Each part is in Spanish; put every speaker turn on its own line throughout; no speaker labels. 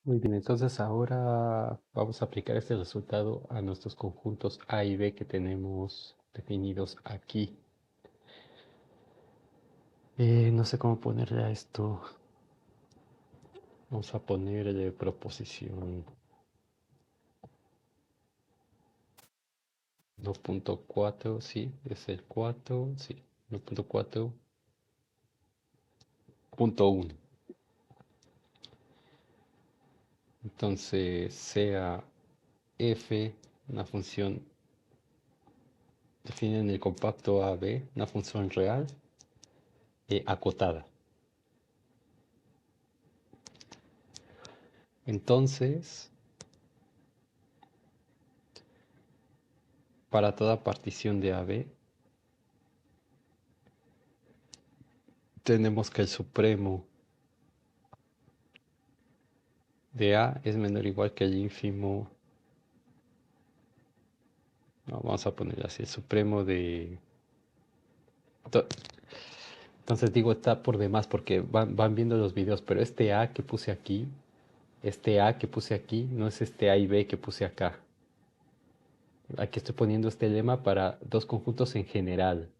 Muy bien, entonces ahora vamos a aplicar este resultado a nuestros conjuntos A y B que tenemos definidos aquí. No sé cómo ponerle a esto. Vamos a ponerle proposición 1.4, sí, es el 4, sí, 1.4.1. Entonces sea f una función definida en el compacto AB, una función real acotada. Entonces, para toda partición de AB, tenemos que el supremo de A es menor o igual que el ínfimo. No, vamos a poner así, el supremo de... to- Entonces digo está por demás porque van viendo los videos, pero este A que puse aquí, este A que puse aquí, no es este A y B que puse acá. Aquí estoy poniendo este lema para dos conjuntos en general,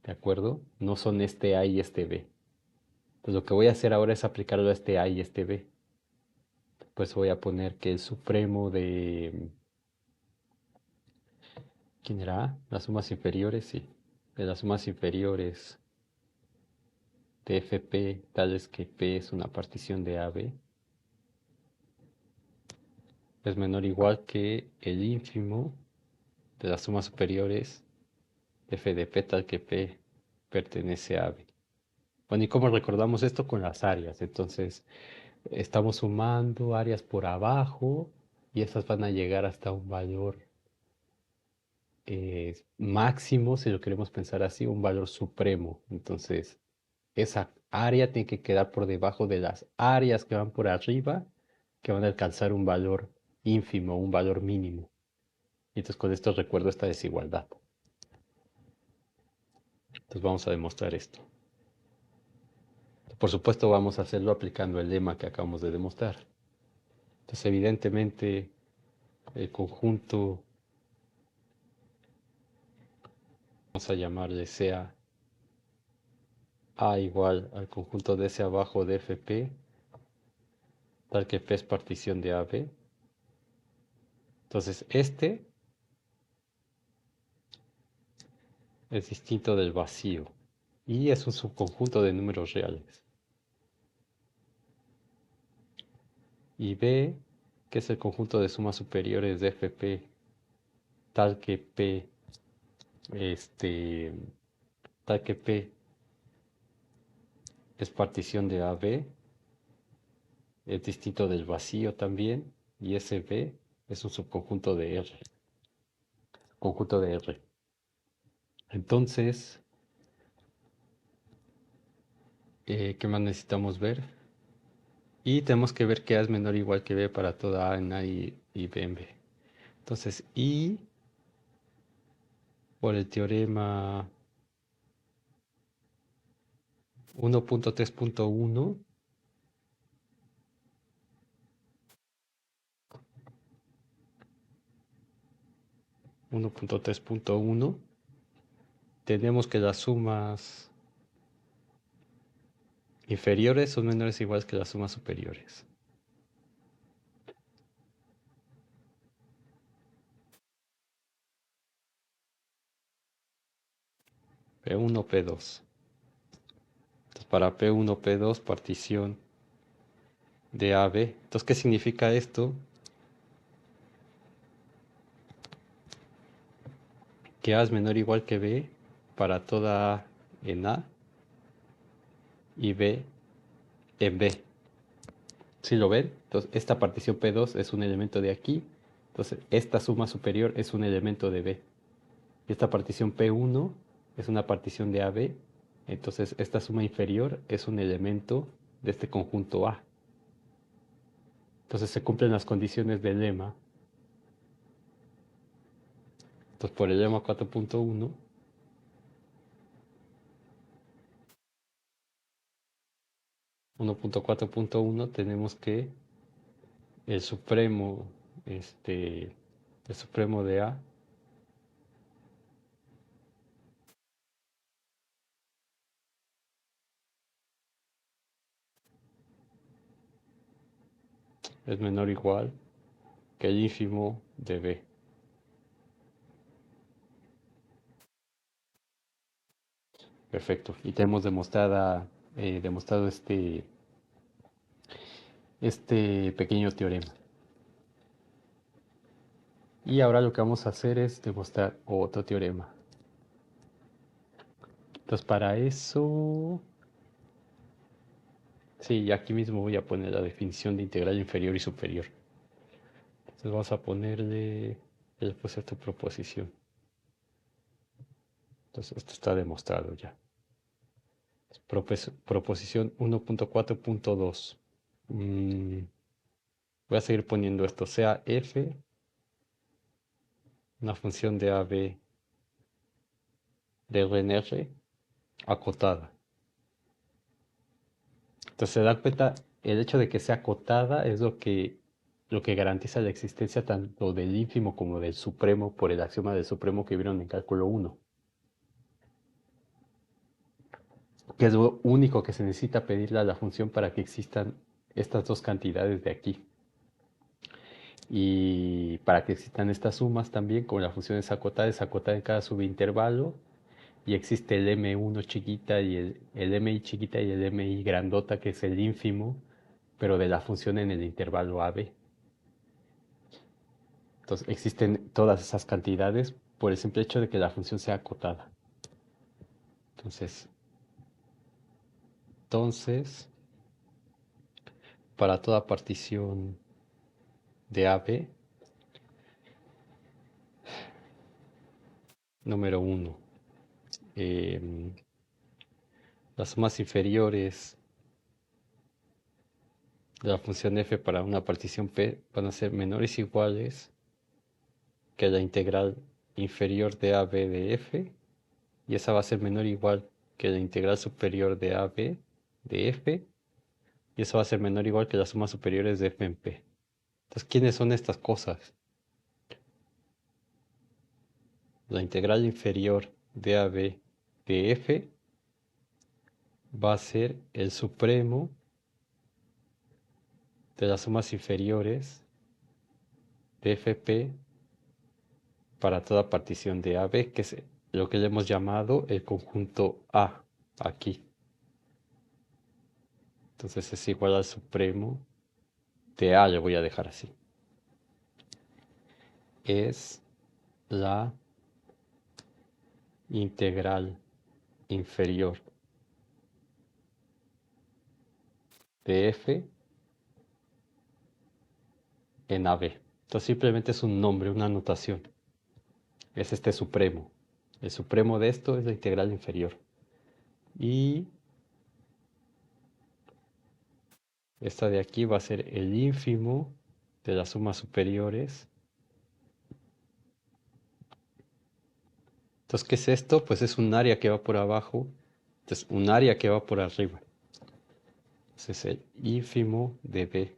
¿de acuerdo? No son este A y este B. Pues lo que voy a hacer ahora es aplicarlo a este A y este B. Pues voy a poner que el supremo de... ¿Quién era A? Las sumas inferiores, sí. De las sumas inferiores de FP, tales que P es una partición de AB, es menor o igual que el ínfimo de las sumas superiores de F de P, tal que P pertenece a AB. Bueno, ¿y cómo recordamos esto? Con las áreas. Entonces, estamos sumando áreas por abajo y esas van a llegar hasta un valor máximo, si lo queremos pensar así, un valor supremo. Entonces, esa área tiene que quedar por debajo de las áreas que van por arriba, que van a alcanzar un valor ínfimo, un valor mínimo. Y entonces con esto recuerdo esta desigualdad. Entonces vamos a demostrar esto. Por supuesto vamos a hacerlo aplicando el lema que acabamos de demostrar. Entonces evidentemente el conjunto, vamos a llamarle sea A igual al conjunto de S abajo de FP, tal que P es partición de AB. Entonces este es distinto del vacío y es un subconjunto de números reales. Y B, que es el conjunto de sumas superiores de FP, tal que P, este, tal que P es partición de AB, es distinto del vacío también, y ese B es un subconjunto de R, conjunto de R. Entonces, ¿qué más necesitamos ver? Y tenemos que ver que A es menor o igual que B para toda A en A y B en B. Entonces, I, por el teorema 1.3.1, 1.3.1, tenemos que las sumas inferiores son menores o iguales que las sumas superiores. P1, P2. Entonces, para P1, P2, partición de AB. Entonces, ¿qué significa esto? Que A es menor o igual que B para toda A en A y B en B. ¿Sí lo ven? Entonces, esta partición P2 es un elemento de aquí. Entonces, esta suma superior es un elemento de B. Y esta partición P1 es una partición de AB. Entonces, esta suma inferior es un elemento de este conjunto A. Entonces, se cumplen las condiciones del lema. Entonces, por el lema 4.1, 1.4.1 tenemos que el supremo, el supremo de A es menor o igual que el ínfimo de B. Perfecto. Y tenemos demostrado este pequeño teorema. Y ahora lo que vamos a hacer es demostrar otro teorema. Entonces para eso, sí, aquí mismo voy a poner la definición de integral inferior y superior. Entonces vamos a ponerle, ya le puse esta proposición. Entonces esto está demostrado ya. Proposición 1.4.2. Voy a seguir poniendo esto, sea f una función de a b de Rn R acotada. Entonces se da cuenta, el hecho de que sea acotada es lo que garantiza la existencia tanto del ínfimo como del supremo por el axioma del supremo que vieron en cálculo 1, que es lo único que se necesita pedirle a la función para que existan estas dos cantidades de aquí. Y para que existan estas sumas también, como la función es acotada en cada subintervalo, y existe el M1 chiquita y el MI chiquita y el MI grandota, que es el ínfimo, pero de la función en el intervalo AB. Entonces existen todas esas cantidades por el simple hecho de que la función sea acotada. Entonces, para toda partición de AB, número 1, las sumas inferiores de la función f para una partición P van a ser menores o iguales que la integral inferior de AB de f, y esa va a ser menor o igual que la integral superior de AB de f, y eso va a ser menor o igual que las sumas superiores de f en P. Entonces, ¿quiénes son estas cosas? La integral inferior de AB de f va a ser el supremo de las sumas inferiores de fp para toda partición de AB, que es lo que le hemos llamado el conjunto A aquí. Entonces es igual al supremo de A, le voy a dejar así. Es la integral inferior de f en AB. Entonces simplemente es un nombre, una notación. Es este supremo. El supremo de esto es la integral inferior. Y esta de aquí va a ser el ínfimo de las sumas superiores. Entonces, ¿qué es esto? Pues es un área que va por abajo. Entonces, un área que va por arriba. Entonces, el ínfimo de B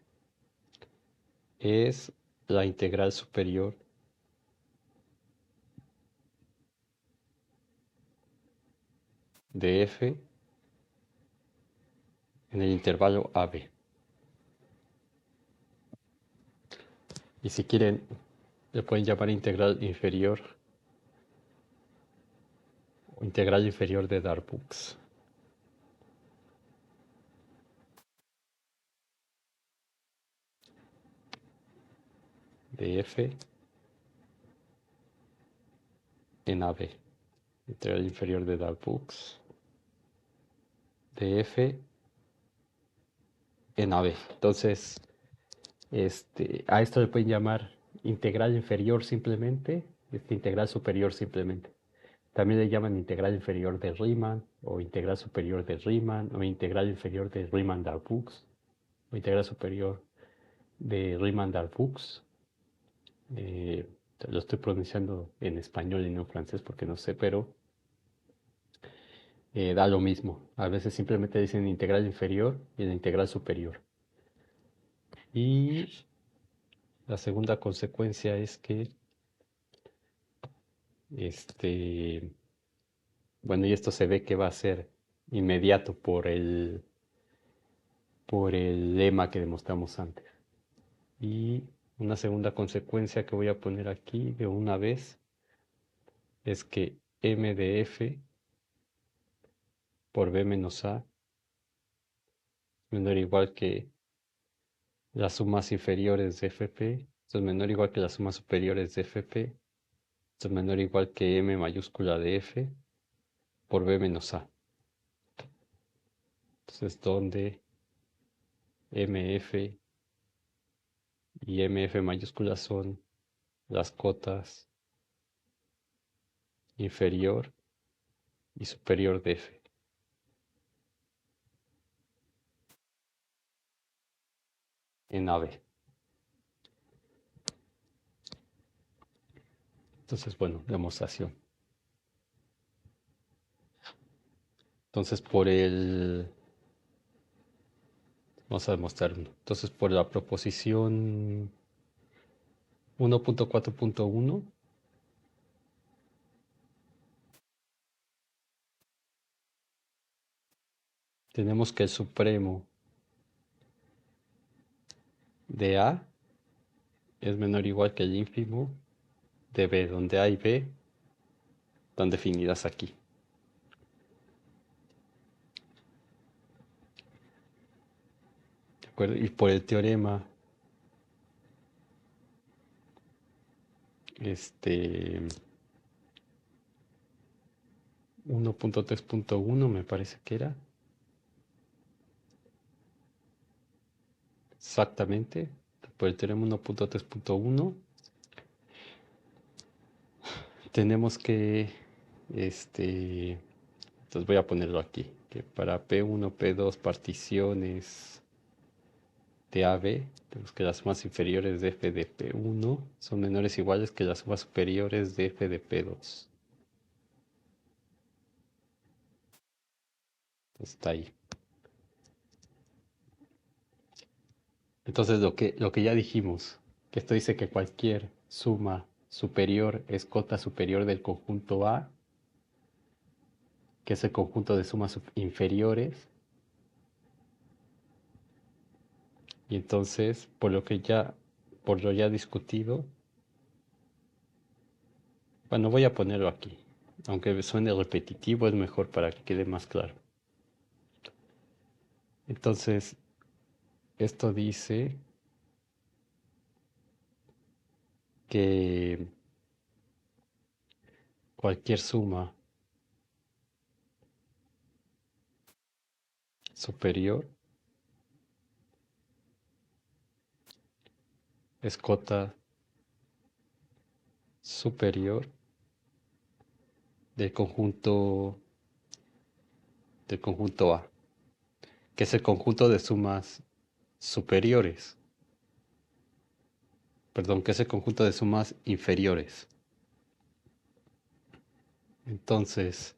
es la integral superior de F en el intervalo AB. Y si quieren, le pueden llamar integral inferior o integral inferior de Darboux. De F en AB. Integral inferior de Darboux de F en AB. Entonces, a esto le pueden llamar integral inferior simplemente, integral superior simplemente. También le llaman integral inferior de Riemann, o integral superior de Riemann, o integral inferior de Riemann-Darboux, o integral superior de Riemann-Darboux. Eh, lo estoy pronunciando en español y no en francés porque no sé, pero da lo mismo. A veces simplemente dicen integral inferior y la integral superior. Y la segunda consecuencia es que, este, bueno, y esto se ve que va a ser inmediato por el lema que demostramos antes. Y una segunda consecuencia que voy a poner aquí de una vez es que m de f por b menos a es menor o igual que las sumas inferiores de fp, esto es menor o igual que las sumas superiores de fp, esto es menor o igual que m mayúscula de f por b menos a. Entonces, donde mf y mf mayúsculas son las cotas inferior y superior de f en AB. Entonces, bueno, demostración. Entonces, vamos a demostrar uno. Entonces, por la proposición 1.4.1, tenemos que el supremo de A es menor o igual que el ínfimo de B, donde A y B están definidas aquí. ¿De acuerdo? Y por el teorema 1.3.1 me parece que era. Exactamente. Por el teorema 1.3.1 tenemos que, entonces voy a ponerlo aquí, que para P1, P2 particiones de AB, tenemos que las sumas inferiores de f de P1 son menores o iguales que las sumas superiores de f de P2. Está ahí. Entonces lo que ya dijimos, que esto dice que cualquier suma superior es cota superior del conjunto A, que es el conjunto de sumas inferiores. Y entonces, por lo ya discutido, bueno, voy a ponerlo aquí. Aunque suene repetitivo, es mejor para que quede más claro. Entonces, esto dice que cualquier suma superior es cota superior del conjunto A, que es el conjunto de sumas superiores. Perdón, que es el conjunto de sumas inferiores. Entonces,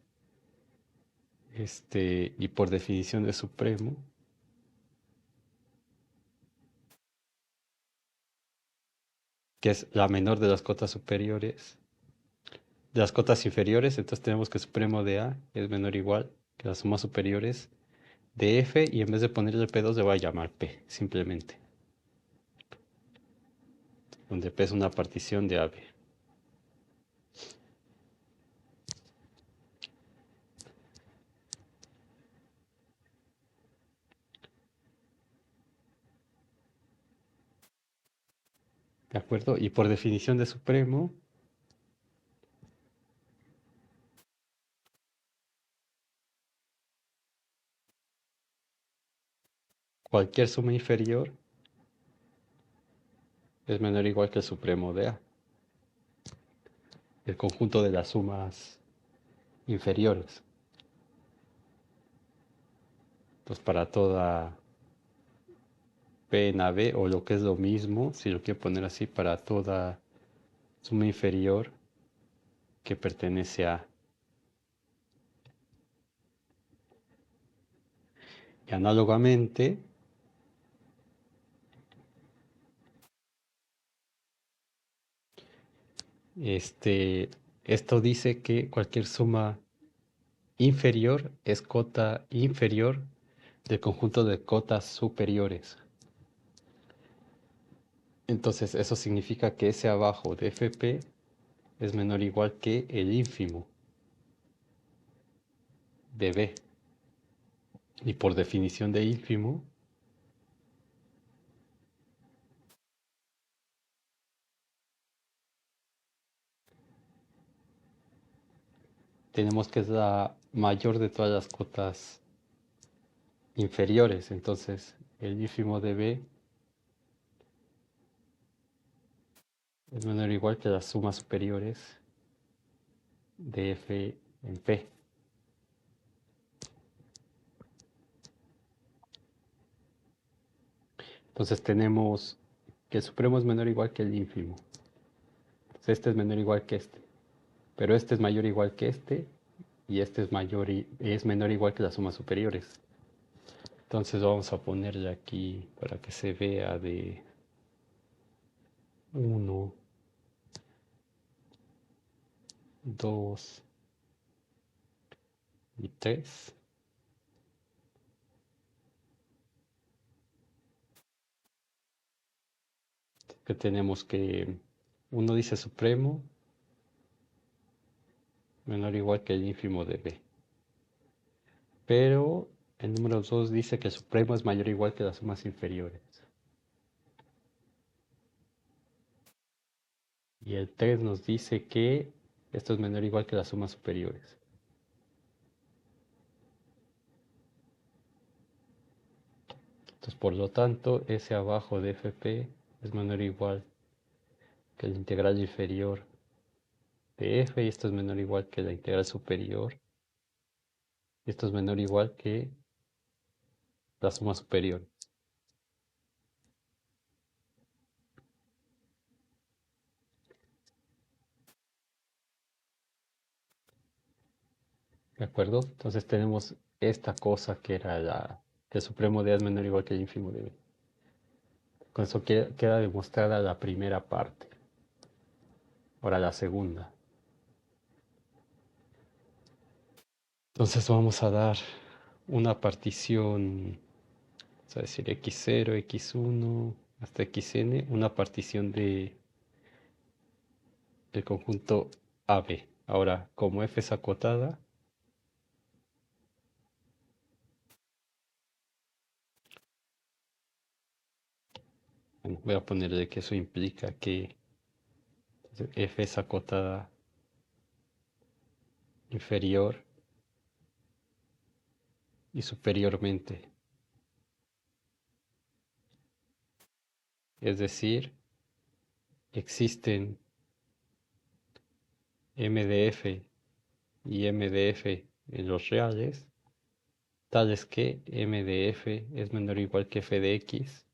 y por definición de supremo, que es la menor de las cotas superiores, de las cotas inferiores, entonces tenemos que supremo de A es menor o igual que las sumas superiores de F, y en vez de ponerle P2 le voy a llamar P, simplemente. Donde P es una partición de AB. ¿De acuerdo? Y por definición de supremo, cualquier suma inferior es menor o igual que el supremo de A, el conjunto de las sumas inferiores. Entonces, para toda P en AB, o lo que es lo mismo, si lo quiero poner así, para toda suma inferior que pertenece a Y análogamente, este, esto dice que cualquier suma inferior es cota inferior del conjunto de cotas superiores. Entonces eso significa que ese abajo de FP es menor o igual que el ínfimo de B. Y por definición de ínfimo, tenemos que es la mayor de todas las cotas inferiores. Entonces el ínfimo de B es menor o igual que las sumas superiores de F en P. Entonces tenemos que el supremo es menor o igual que el ínfimo. Entonces este es menor o igual que este. Pero este es mayor o igual que este. Y este es mayor y es menor o igual que las sumas superiores. Entonces vamos a ponerle aquí para que se vea de 1, 2 y 3. Que tenemos que uno dice supremo menor o igual que el ínfimo de B. Pero el número 2 dice que el supremo es mayor o igual que las sumas inferiores. Y el 3 nos dice que esto es menor o igual que las sumas superiores. Entonces, por lo tanto, ese abajo de FP es menor o igual que la integral inferior de F, y esto es menor o igual que la integral superior, y esto es menor o igual que la suma superior. ¿De acuerdo? Entonces tenemos esta cosa que era que el supremo de A es menor o igual que el ínfimo de B. Con eso queda demostrada la primera parte. Ahora la segunda. Entonces vamos a dar una partición, vamos a decir x0, x1 hasta xn, una partición del conjunto AB. Ahora, como f es acotada, bueno, voy a ponerle que eso implica que f es acotada inferior y superiormente. Es decir, existen MDF y MDF en los reales, tales que MDF es menor o igual que f de x,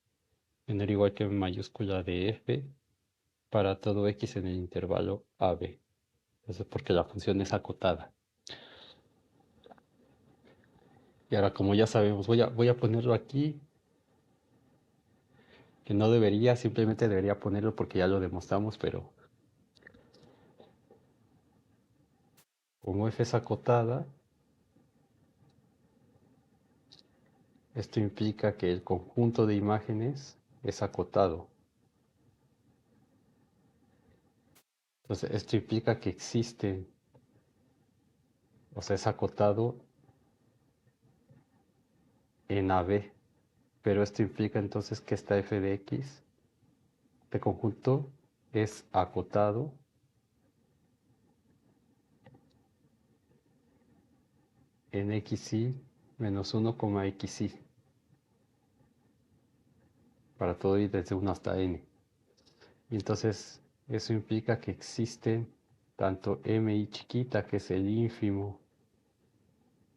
menor o igual que m mayúscula de f, para todo x en el intervalo AB. Eso es porque la función es acotada. Y ahora, como ya sabemos, voy a ponerlo aquí, que no debería, simplemente debería ponerlo porque ya lo demostramos, pero como f es acotada, esto implica que el conjunto de imágenes es acotado. Entonces, esto implica que existen, o sea, es acotado en AB, pero esto implica entonces que esta f de x, este conjunto, es acotado en xy menos 1, xy, para todo y desde 1 hasta n. Y entonces eso implica que existen tanto mi chiquita, que es el ínfimo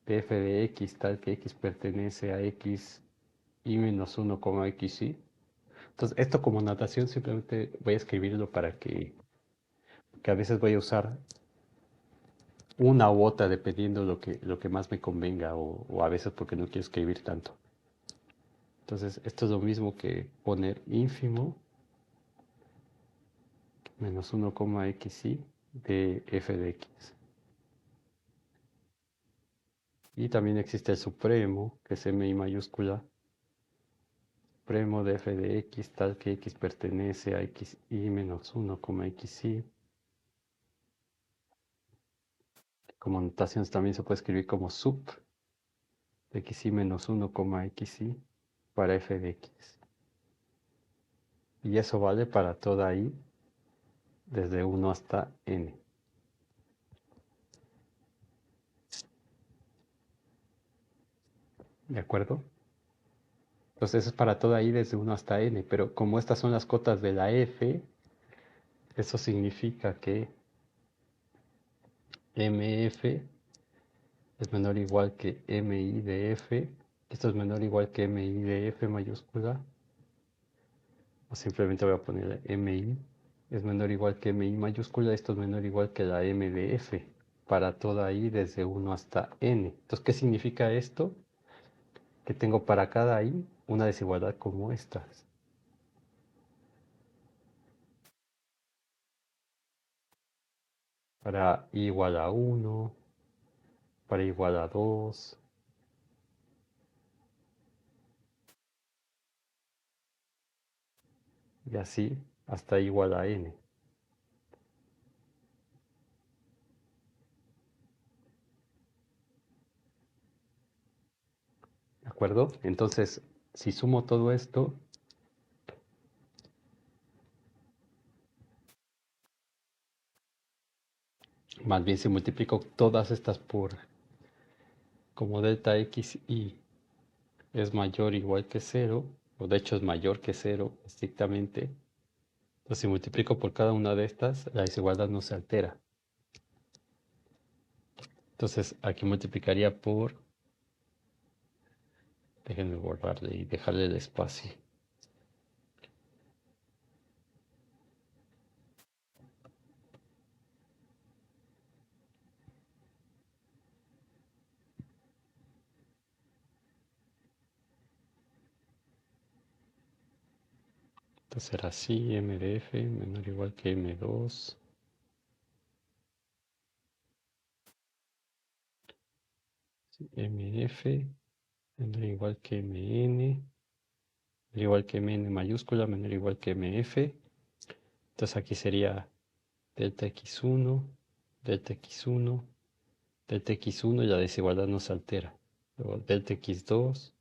de f de x, tal que x pertenece a x y menos 1, xy. Entonces esto como notación simplemente voy a escribirlo para que a veces voy a usar una u otra dependiendo lo que más me convenga o a veces porque no quiero escribir tanto. Entonces, esto es lo mismo que poner ínfimo menos 1,xy de f de x. Y también existe el supremo, que es mi mayúscula, supremo de f de x, tal que x pertenece a xy menos 1,xy. Como notaciones también se puede escribir como sub de xy menos 1,xy para f de x. Y eso vale para toda i desde 1 hasta n. ¿De acuerdo? Entonces eso es para toda i desde 1 hasta n, pero como estas son las cotas de la f, eso significa que mf es menor o igual que mi de f, esto es menor o igual que mi de f mayúscula, o simplemente voy a poner mi, es menor o igual que mi mayúscula, esto es menor o igual que la m de f, para toda i desde 1 hasta n. Entonces, ¿qué significa esto? Que tengo para cada i una desigualdad como estas. Para i igual a 1, para i igual a 2, y así hasta i igual a n. ¿De acuerdo? Entonces, si sumo todo esto, más bien si multiplico todas estas por como delta x y es mayor o igual que 0, o de hecho es mayor que 0 estrictamente, entonces si multiplico por cada una de estas, la desigualdad no se altera. Entonces aquí multiplicaría por, déjenme borrarle y dejarle el espacio. Entonces será así, m de f menor o igual que m2. mf menor o igual que mn, menor o igual que mn mayúscula, menor o igual que mf. Entonces aquí sería delta x1, delta x1, delta x1 y la desigualdad no se altera. Luego delta x2,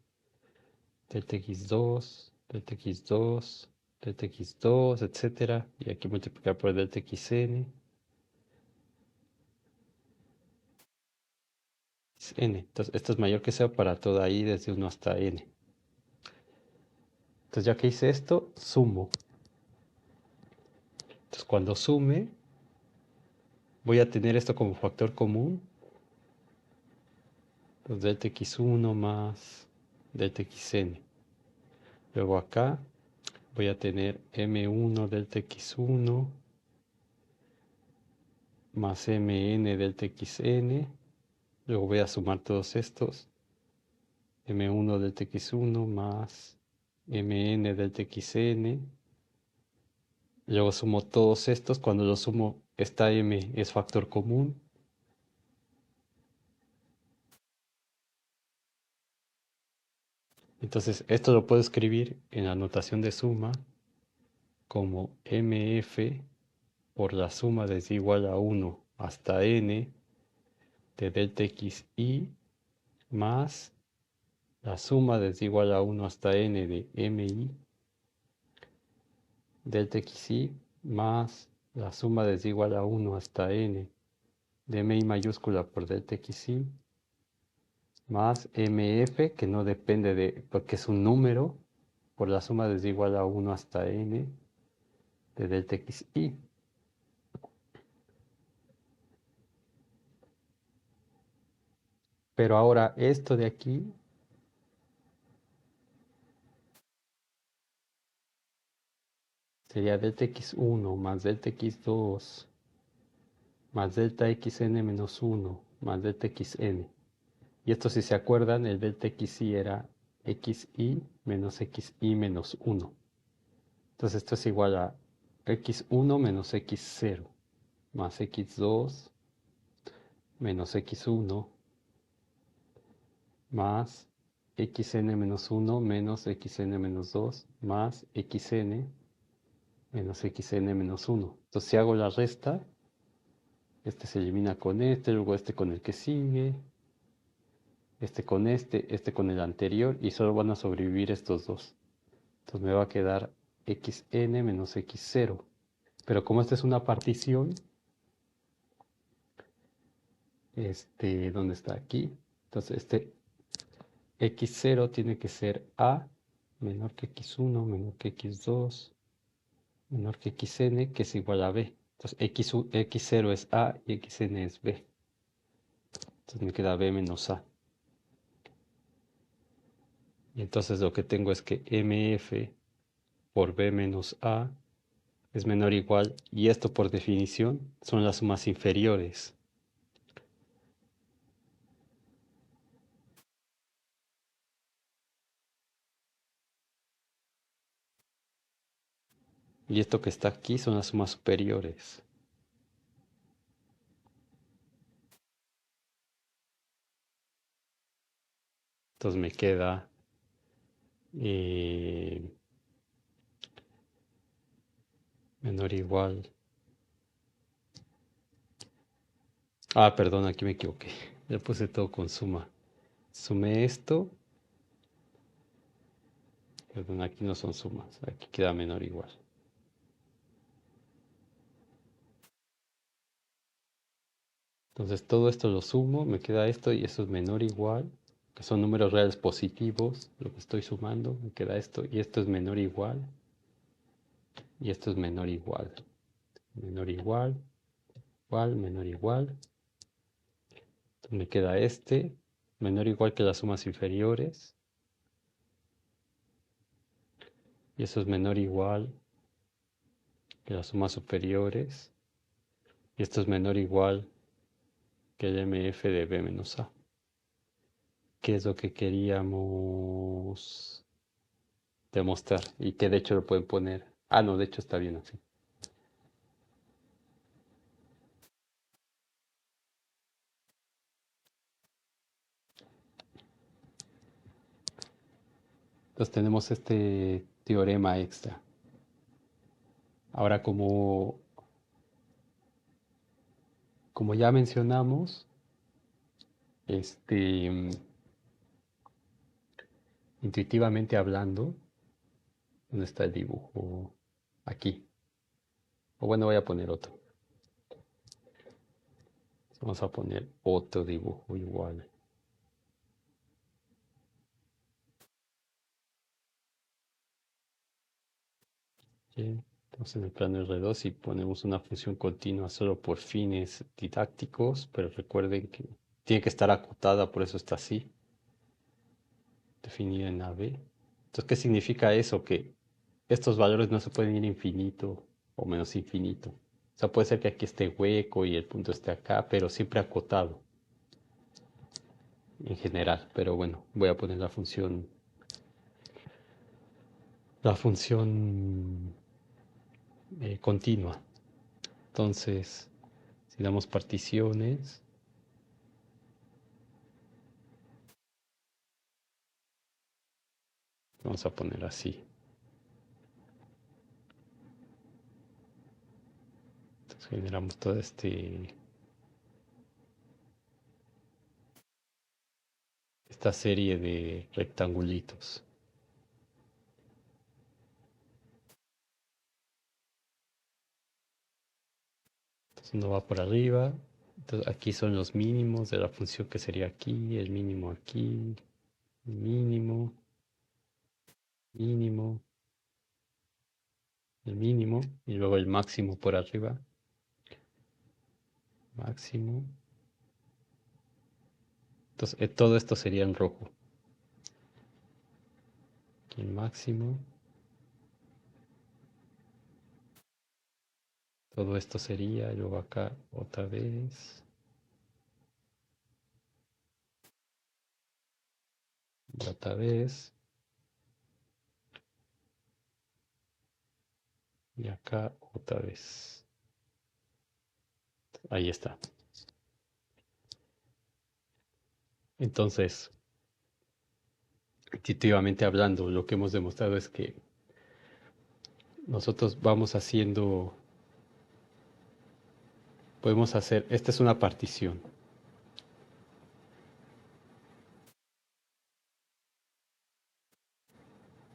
delta x2, delta x2, delta x2, etcétera. Y aquí multiplicar por delta xn. N. Entonces, esto es mayor que 0 para toda i desde 1 hasta n. Entonces, ya que hice esto, sumo. Entonces, cuando sume, voy a tener esto como factor común. Entonces, delta x1 más delta xn. Luego acá voy a tener m1 delta x1 más mn delta xn. Luego voy a sumar todos estos. m1 delta x1 más mn delta xn. Luego sumo todos estos. Cuando los sumo, esta m es factor común. Entonces, esto lo puedo escribir en la notación de suma como mf por la suma desde igual a 1 hasta n de delta xy más la suma desde igual a 1 hasta n de mi delta xy más la suma desde igual a 1 hasta n de mi mayúscula por delta xy más mf, que no depende de, porque es un número, por la suma desde igual a 1 hasta n de delta xy. Pero ahora esto de aquí sería delta x1 más delta x2 más delta xn menos 1 más delta xn. Y esto, si se acuerdan, el delta xy era xy menos 1. Entonces esto es igual a x1 menos x0 más x2 menos x1 más xn menos 1 menos xn menos 2 más xn menos xn menos 1. Entonces si hago la resta, este se elimina con este, luego este con el que sigue, este con este con el anterior, y solo van a sobrevivir estos dos. Entonces me va a quedar xn menos x0. Pero como esta es una partición, ¿dónde está? Aquí. Entonces este x0 tiene que ser a menor que x1, menor que x2, menor que xn, que es igual a b. Entonces x0 es a y xn es b. Entonces me queda b menos a. Y entonces lo que tengo es que mf por b menos a es menor o igual, y esto por definición son las sumas inferiores. Y esto que está aquí son las sumas superiores. Entonces me queda menor o igual. Ah, perdón, aquí me equivoqué. Ya puse todo con suma. Sumé esto. Perdón, aquí no son sumas. Aquí queda menor o igual. Entonces todo esto lo sumo, me queda esto y eso es menor o igual, que son números reales positivos, lo que estoy sumando, me queda esto y esto es menor o igual, y esto es menor o igual, menor o igual, igual, menor o igual. Entonces me queda menor o igual que las sumas inferiores, y eso es menor o igual que las sumas superiores, y esto es menor o igual que el MF de B menos A. ¿Qué es lo que queríamos demostrar? Y que de hecho lo pueden poner. Ah, no, de hecho está bien así. Entonces tenemos este teorema extra. Ahora, como ya mencionamos, intuitivamente hablando, ¿dónde está el dibujo? Aquí. O bueno, voy a poner otro. Vamos a poner otro dibujo igual. Bien. Entonces en el plano R2 si ponemos una función continua solo por fines didácticos, pero recuerden que tiene que estar acotada, por eso está así, definida en AB. Entonces, ¿qué significa eso? Que estos valores no se pueden ir infinito o menos infinito. O sea, puede ser que aquí esté hueco y el punto esté acá, pero siempre acotado en general. Pero bueno, voy a poner la función continua. Entonces, si damos particiones, vamos a poner así. Entonces generamos toda esta serie de rectangulitos. Entonces uno va por arriba. Entonces aquí son los mínimos de la función que sería aquí, el mínimo aquí, el mínimo, mínimo, el mínimo, y luego el máximo por arriba, máximo. Entonces todo esto sería en rojo. Aquí el máximo. Todo esto sería, y luego acá otra vez. Y otra vez. Y acá otra vez. Ahí está. Entonces, intuitivamente hablando, lo que hemos demostrado es que nosotros vamos haciendo, podemos hacer, esta es una partición.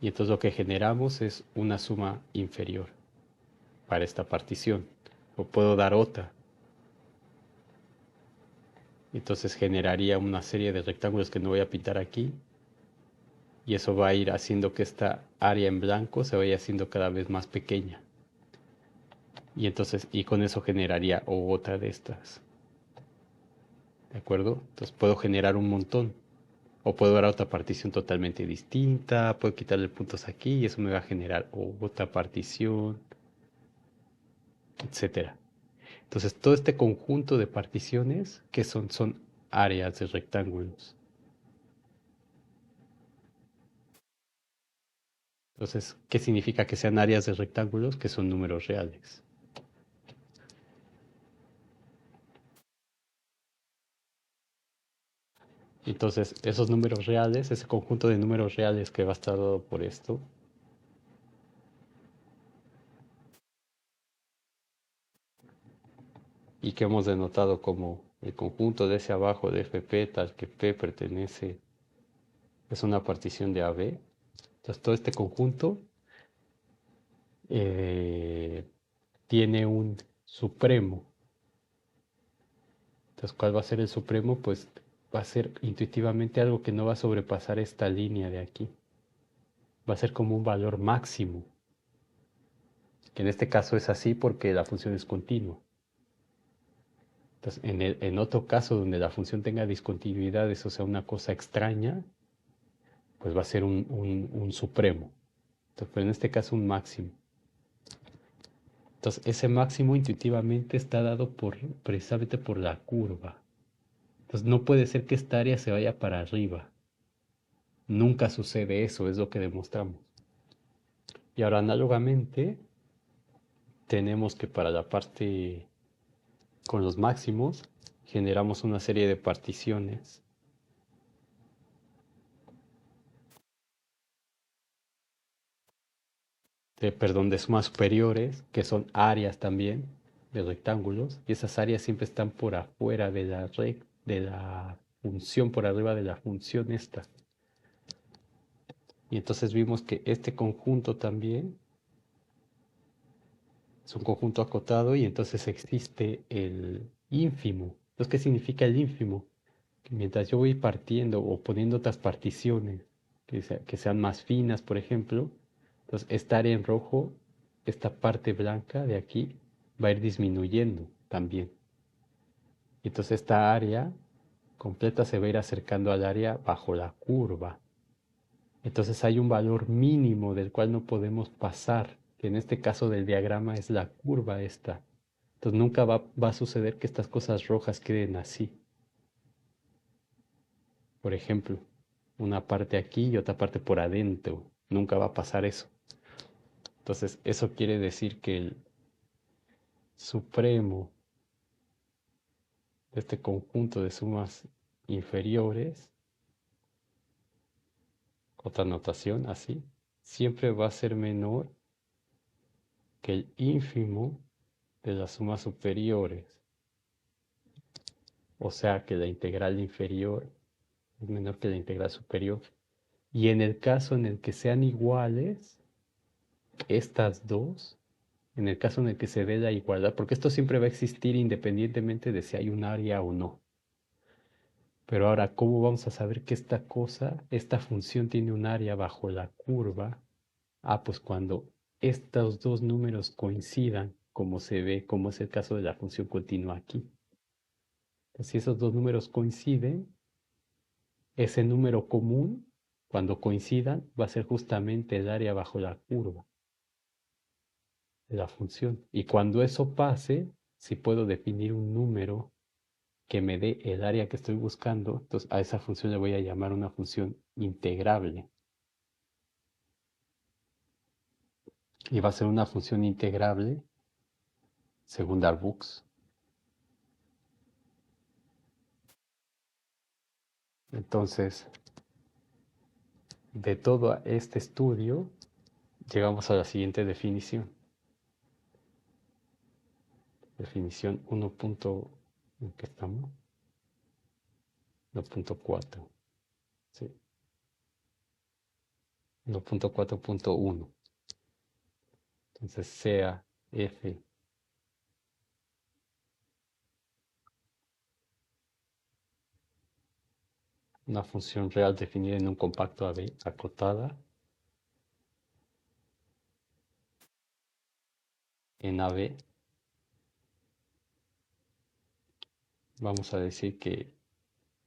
Y entonces lo que generamos es una suma inferior para esta partición. O puedo dar otra. Entonces generaría una serie de rectángulos que no voy a pintar aquí. Y eso va a ir haciendo que esta área en blanco se vaya haciendo cada vez más pequeña. Y entonces, y con eso generaría otra de estas. ¿De acuerdo? Entonces puedo generar un montón. O puedo dar otra partición totalmente distinta. Puedo quitarle puntos aquí y eso me va a generar otra partición, etcétera. Entonces, todo este conjunto de particiones que son áreas de rectángulos. Entonces, ¿qué significa que sean áreas de rectángulos? Que son números reales. Entonces, esos números reales, ese conjunto de números reales que va a estar dado por esto, y que hemos denotado como el conjunto de ese abajo de FP, tal que P pertenece, es una partición de AB. Entonces, todo este conjunto eh, tiene un supremo. Entonces, ¿cuál va a ser el supremo? Pues va a ser intuitivamente algo que no va a sobrepasar esta línea de aquí. Va a ser como un valor máximo, que en este caso es así porque la función es continua. Entonces, en otro caso donde la función tenga discontinuidades, o sea, una cosa extraña, pues va a ser un supremo. Entonces, pero en este caso un máximo. Entonces, ese máximo intuitivamente está dado precisamente por la curva. Entonces, no puede ser que esta área se vaya para arriba. Nunca sucede eso, es lo que demostramos. Y ahora, análogamente, tenemos que para la parte con los máximos, generamos una serie de particiones de sumas superiores, que son áreas también de rectángulos, y esas áreas siempre están por afuera de de la función, por arriba de la función esta. Y entonces vimos que este conjunto también es un conjunto acotado y entonces existe el ínfimo. Entonces, ¿qué significa el ínfimo? Que mientras yo voy partiendo o poniendo otras particiones que sean más finas, por ejemplo, entonces esta área en rojo, esta parte blanca de aquí, va a ir disminuyendo también. Y entonces esta área completa se va a ir acercando al área bajo la curva. Entonces hay un valor mínimo del cual no podemos pasar, que en este caso del diagrama es la curva esta. Entonces nunca va a suceder que estas cosas rojas queden así. Por ejemplo, una parte aquí y otra parte por adentro. Nunca va a pasar eso. Entonces, eso quiere decir que el supremo de este conjunto de sumas inferiores, otra notación así, siempre va a ser menor que el ínfimo de las sumas superiores. O sea que la integral inferior es menor que la integral superior. Y en el caso en el que sean iguales, estas dos, en el caso en el que se dé la igualdad, porque esto siempre va a existir independientemente de si hay un área o no. Pero ahora, ¿cómo vamos a saber que esta cosa, esta función tiene un área bajo la curva? Ah, pues cuando estos dos números coincidan, como se ve, como es el caso de la función continua aquí. Entonces, si esos dos números coinciden, ese número común, cuando coincidan, va a ser justamente el área bajo la curva de la función. Y cuando eso pase, si puedo definir un número que me dé el área que estoy buscando, entonces a esa función le voy a llamar una función integrable. y va a ser una función integrable según Darboux. Entonces, de todo este estudio, llegamos a la siguiente definición. Definición 1. ¿En qué estamos? 1.4. Sí. 1.4.1. Entonces, sea f una función real definida en un compacto AB acotada en AB, vamos a decir que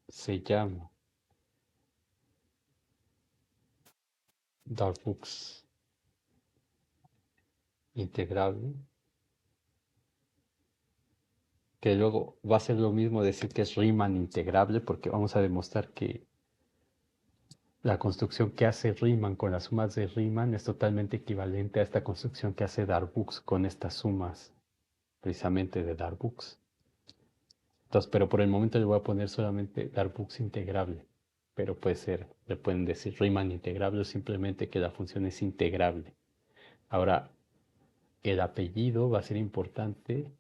se llama Darboux integrable, que luego va a ser lo mismo decir que es Riemann integrable, porque vamos a demostrar que la construcción que hace Riemann con las sumas de Riemann es totalmente equivalente a esta construcción que hace Darboux con estas sumas precisamente de Darboux. Entonces, pero por el momento le voy a poner solamente Darboux integrable, pero puede ser, le pueden decir Riemann integrable o simplemente que la función es integrable. Ahora, el apellido va a ser importante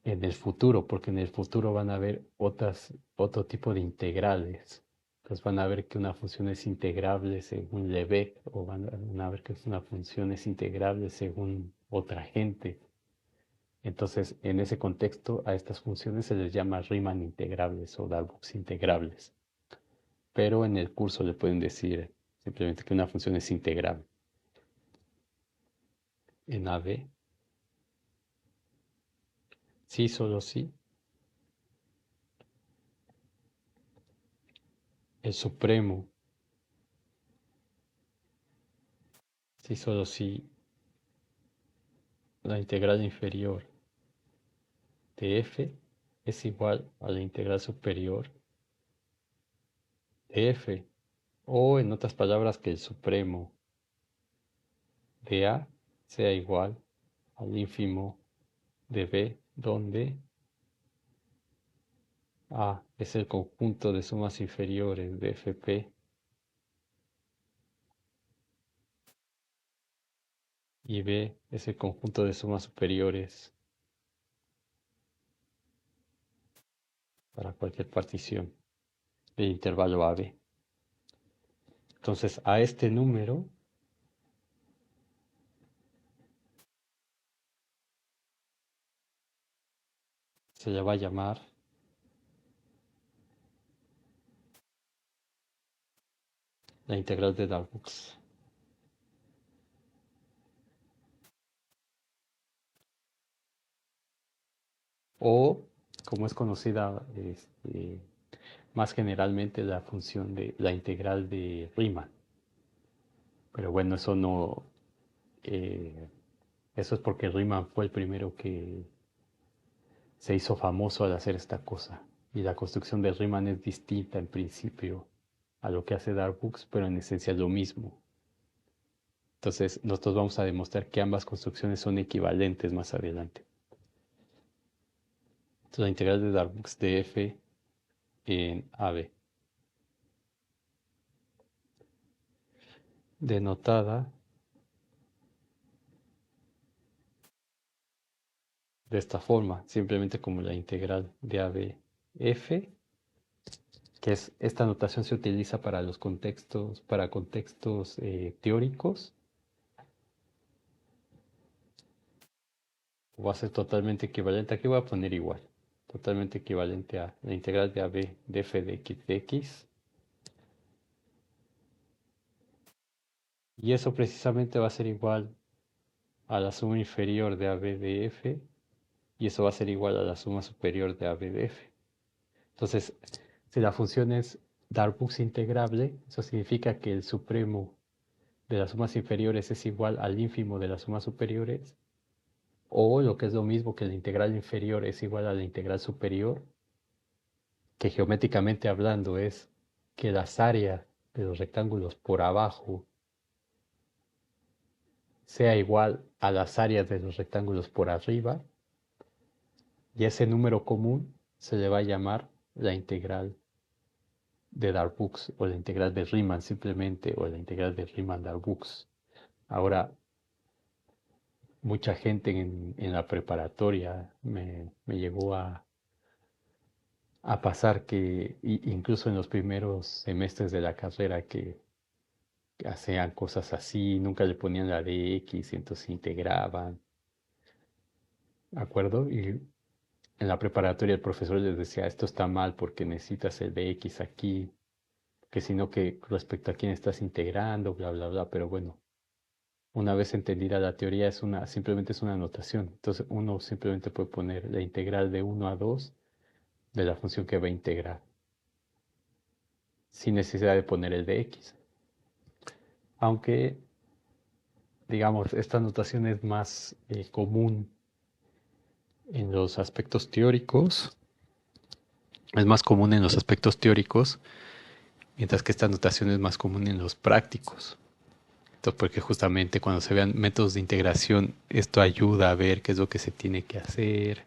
en el futuro, porque en el futuro van a haber otro tipo de integrales. Entonces van a ver que una función es integrable según Lebesgue, o van a ver que una función es integrable según otra gente. Entonces, en ese contexto, a estas funciones se les llama Riemann integrables o Darboux integrables. Pero en el curso le pueden decir simplemente que una función es integrable. En AB, sí, solo sí, el supremo, sí, solo sí, la integral inferior de f es igual a la integral superior de f, o en otras palabras que el supremo de a sea igual al ínfimo de b, donde a es el conjunto de sumas inferiores de fp y b es el conjunto de sumas superiores para cualquier partición del intervalo AB. Entonces a este número se le va a llamar la integral de Darboux. O, como es conocida más generalmente, la función de la integral de Riemann. Pero bueno, eso no... eso es porque Riemann fue el primero que se hizo famoso al hacer esta cosa. Y la construcción de Riemann es distinta en principio a lo que hace Darboux, pero en esencia es lo mismo. Entonces, nosotros vamos a demostrar que ambas construcciones son equivalentes más adelante. Entonces, la integral de Darboux de f en AB, denotada de esta forma, simplemente como la integral de AB f, que es esta notación se utiliza para los contextos, para contextos teóricos, va a ser totalmente equivalente, aquí voy a poner igual, totalmente equivalente a la integral de AB de f de x, y eso precisamente va a ser igual a la suma inferior de AB de f, y eso va a ser igual a la suma superior de AB de f. Entonces, si la función es Darboux integrable, eso significa que el supremo de las sumas inferiores es igual al ínfimo de las sumas superiores, o lo que es lo mismo que la integral inferior es igual a la integral superior, que geométricamente hablando es que las áreas de los rectángulos por abajo sea igual a las áreas de los rectángulos por arriba, y ese número común se le va a llamar la integral de Darboux o la integral de Riemann simplemente o la integral de Riemann-Darboux. Ahora, mucha gente en la preparatoria me llegó a pasar que incluso en los primeros semestres de la carrera que hacían cosas así, nunca le ponían la de X y entonces integraban, ¿de acuerdo? Y en la preparatoria el profesor les decía, esto está mal porque necesitas el de X aquí, que sino que respecto a quién estás integrando, bla, bla, bla, pero bueno, una vez entendida la teoría simplemente es una notación, entonces uno simplemente puede poner la integral de 1 a 2 de la función que va a integrar, sin necesidad de poner el de X. Aunque, digamos, esta notación es más común en los aspectos teóricos, es más común en los aspectos teóricos, mientras que esta notación es más común en los prácticos. Entonces, porque justamente cuando se vean métodos de integración, esto ayuda a ver qué es lo que se tiene que hacer.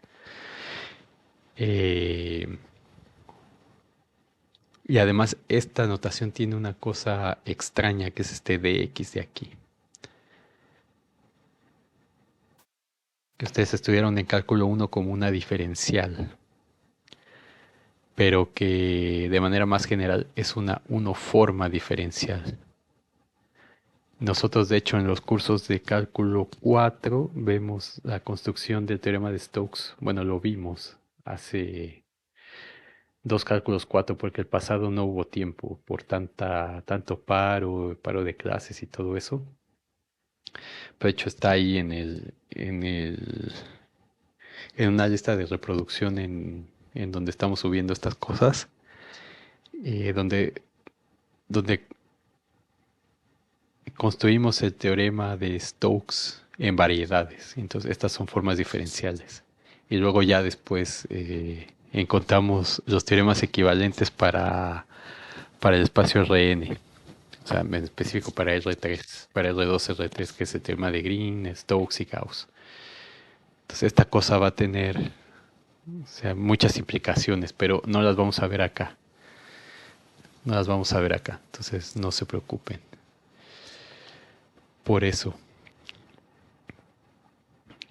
Y además, esta notación tiene una cosa extraña, que es este dx de aquí. Que ustedes estudiaron en cálculo 1 como una diferencial, pero que de manera más general es una unoforma diferencial. Nosotros, de hecho, en los cursos de cálculo 4 vemos la construcción del teorema de Stokes. Bueno, lo vimos hace dos cálculos 4 porque el pasado no hubo tiempo por tanto paro de clases y todo eso. Pero de hecho está ahí en una lista de reproducción en donde estamos subiendo estas cosas, donde construimos el teorema de Stokes en variedades. Entonces, estas son formas diferenciales. Y luego ya después encontramos los teoremas equivalentes para el espacio Rn. O sea, en específico para R3, para R2, R3, que es el teorema de Green, Stokes y Gauss. Entonces, esta cosa va a tener, o sea, muchas implicaciones, pero no las vamos a ver acá. No las vamos a ver acá. Entonces, no se preocupen. Por eso.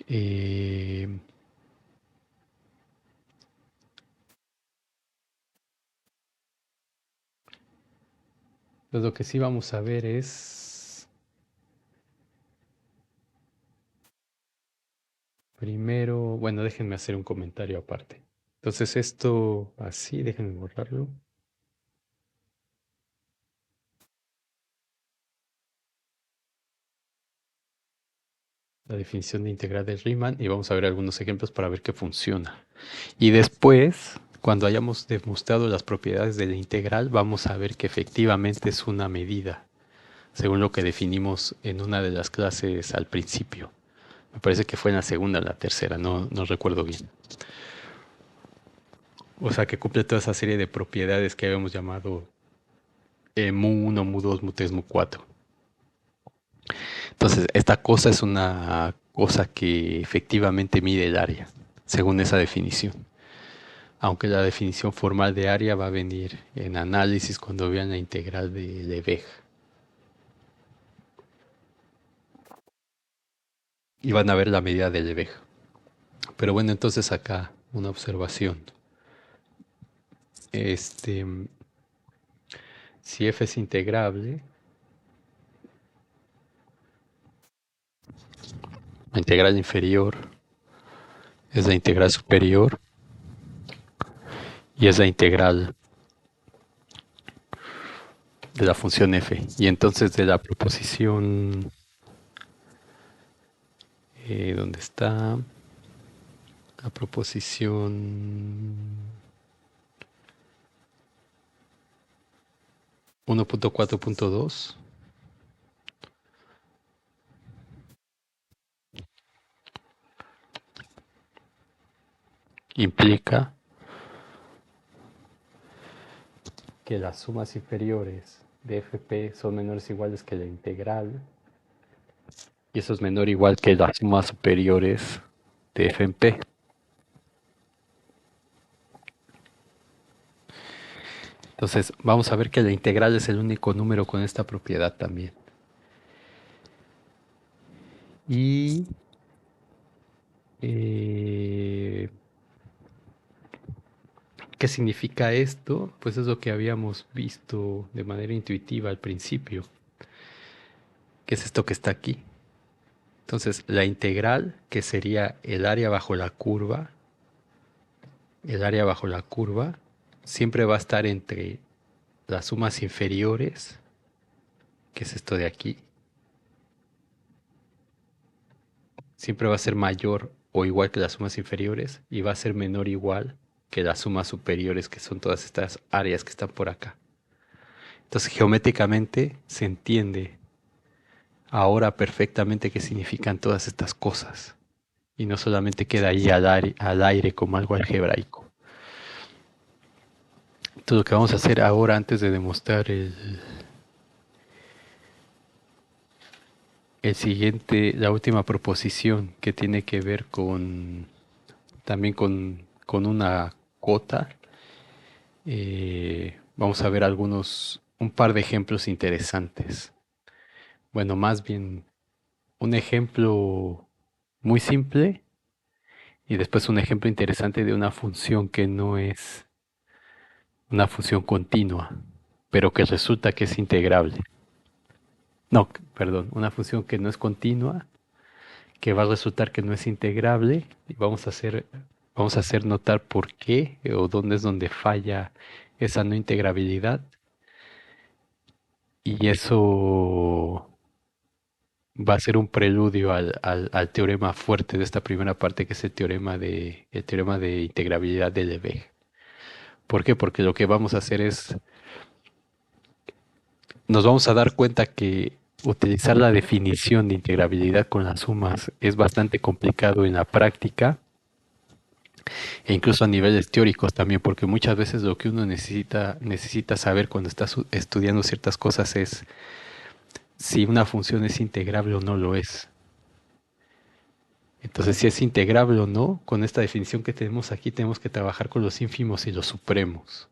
Eh, Pues lo que sí vamos a ver es, primero, bueno, déjenme hacer un comentario aparte. Entonces esto así, déjenme borrarlo. La definición de integral de Riemann y vamos a ver algunos ejemplos para ver qué funciona. Y después, cuando hayamos demostrado las propiedades de la integral, vamos a ver que efectivamente es una medida, según lo que definimos en una de las clases al principio. Me parece que fue en la segunda o la tercera, no recuerdo bien. O sea, que cumple toda esa serie de propiedades que habíamos llamado mu1, mu2, mu3, mu4. Entonces, esta cosa es una cosa que efectivamente mide el área, según esa definición. Aunque la definición formal de área va a venir en análisis cuando vean la integral de Lebesgue. Y van a ver la medida de Lebesgue. Pero bueno, entonces acá una observación. Este, si f es integrable, la integral inferior es la integral superior y es la integral de la función f. Y entonces de la proposición, ¿dónde está? La proposición 1.4.2 implica que las sumas inferiores de fp son menores o iguales que la integral Y eso es menor o igual que las sumas superiores de f en p. Entonces, vamos a ver que la integral es el único número con esta propiedad también. Y eh, ¿qué significa esto? Pues es lo que habíamos visto de manera intuitiva al principio, que es esto que está aquí. Entonces, la integral, que sería el área bajo la curva, siempre va a estar entre las sumas inferiores, que es esto de aquí, siempre va a ser mayor o igual que las sumas inferiores y va a ser menor o igual que las sumas superiores, que son todas estas áreas que están por acá. Entonces, geométricamente se entiende ahora perfectamente qué significan todas estas cosas y no solamente queda ahí al aire como algo algebraico. Entonces, lo que vamos a hacer ahora antes de demostrar el siguiente, la última proposición que tiene que ver con también con una cota, vamos a ver un par de ejemplos interesantes. Bueno, más bien un ejemplo muy simple y después un ejemplo interesante de una función que no es una función continua, pero que resulta que es integrable. No, perdón, una función que no es continua, que va a resultar que no es integrable y vamos a hacer notar por qué o dónde es donde falla esa no integrabilidad y eso va a ser un preludio al teorema fuerte de esta primera parte que es el teorema de integrabilidad de Lebesgue. ¿Por qué? Porque lo que vamos a hacer es nos vamos a dar cuenta que utilizar la definición de integrabilidad con las sumas es bastante complicado en la práctica e incluso a niveles teóricos también, porque muchas veces lo que uno necesita saber cuando está estudiando ciertas cosas es si una función es integrable o no lo es. Entonces, si es integrable o no, con esta definición que tenemos aquí, tenemos que trabajar con los ínfimos y los supremos.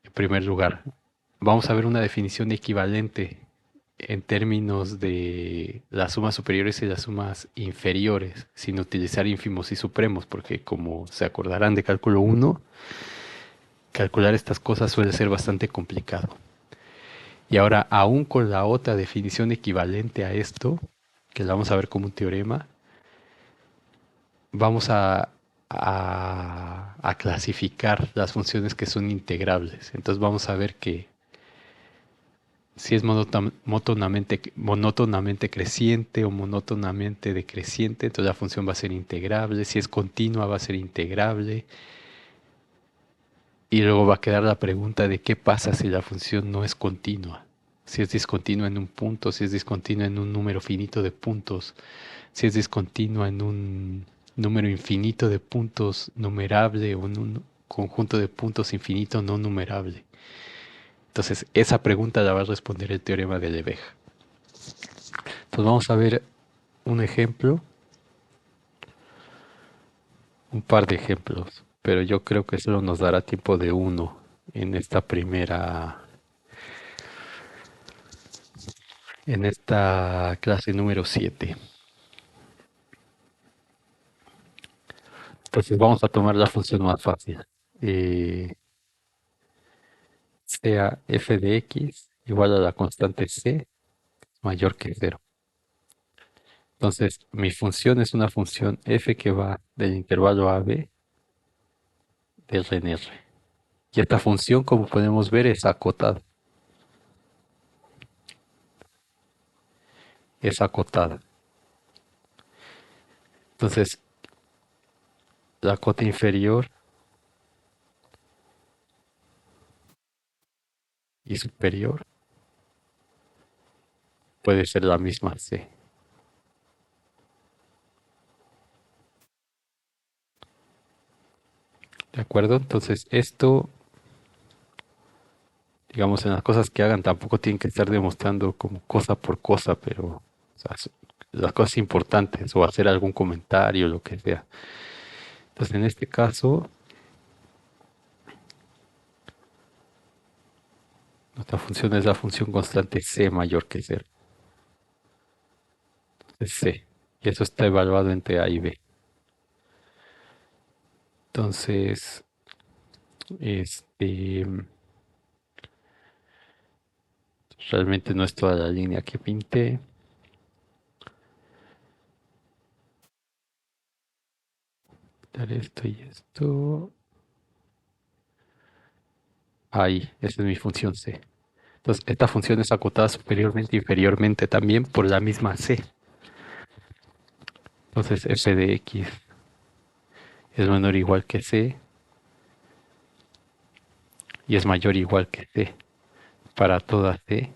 En primer lugar, vamos a ver una definición equivalente en términos de las sumas superiores y las sumas inferiores, sin utilizar ínfimos y supremos, porque como se acordarán de cálculo 1, calcular estas cosas suele ser bastante complicado. Y ahora, aún con la otra definición equivalente a esto, que la vamos a ver como un teorema, vamos a clasificar las funciones que son integrables. Entonces vamos a ver que si es monótonamente creciente o monótonamente decreciente, entonces la función va a ser integrable. Si es continua, va a ser integrable. Y luego va a quedar la pregunta de qué pasa si la función no es continua. Si es discontinua en un punto, si es discontinua en un número finito de puntos, si es discontinua en un número infinito de puntos numerable o en un conjunto de puntos infinito no numerable. Entonces, esa pregunta la va a responder el teorema de Lebesgue. Entonces, vamos a ver un ejemplo, un par de ejemplos, pero yo creo que solo nos dará tiempo de uno en esta clase número 7. Entonces vamos a tomar la función más fácil. Eh, sea f de x igual a la constante c mayor que cero. Entonces mi función es una función f que va del intervalo a b de R en R. Y esta función, como podemos ver, es acotada. Es acotada. Entonces, la cota inferior y superior puede ser la misma c. ¿De acuerdo? Entonces, esto digamos, en las cosas que hagan tampoco tienen que estar demostrando como cosa por cosa, pero o sea, las cosas importantes o hacer algún comentario, lo que sea. Entonces, en este caso, nuestra función es la función constante c mayor que 0. Es c. Y eso está evaluado entre a y b. Entonces, este, realmente no es toda la línea que pinté. Quitar esto y esto. Ahí, esa es mi función c. Entonces, esta función es acotada superiormente e inferiormente también por la misma c. Entonces, f de x es menor o igual que c y es mayor o igual que c para toda c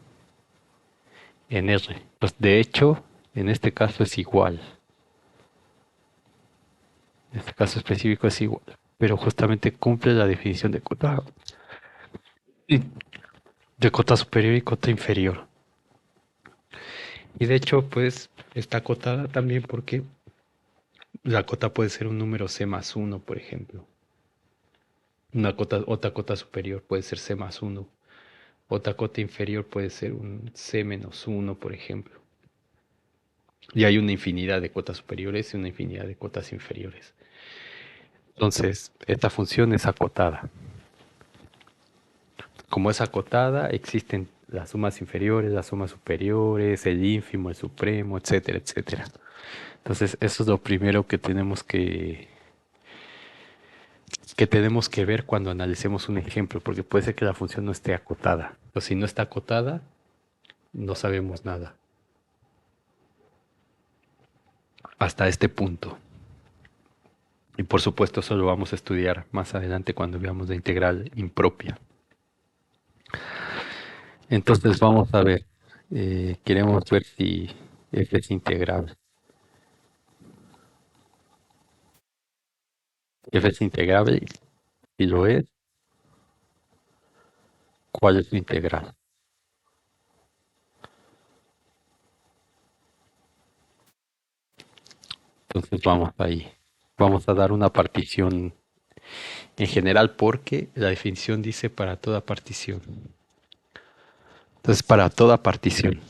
en R. Pues de hecho, en este caso es igual. En este caso específico es igual. Pero justamente cumple la definición de cota superior y cota inferior. Y de hecho, pues está acotada también porque la cota puede ser un número c más 1, por ejemplo. Otra cota superior puede ser c más 1. Otra cota inferior puede ser un c menos 1, por ejemplo. Y hay una infinidad de cotas superiores y una infinidad de cotas inferiores. Entonces, esta función es acotada. Como es acotada, existen las sumas inferiores, las sumas superiores, el ínfimo, el supremo, etcétera, etcétera. Entonces, eso es lo primero que tenemos que ver cuando analicemos un ejemplo, porque puede ser que la función no esté acotada. O si no está acotada, no sabemos nada. Hasta este punto. Y por supuesto, eso lo vamos a estudiar más adelante cuando veamos la integral impropia. Entonces vamos a ver, queremos ver si f es integrable. F es integrable, si lo es, ¿cuál es su integral? Entonces vamos ahí. Vamos a dar una partición en general porque la definición dice para toda partición. Entonces para toda partición.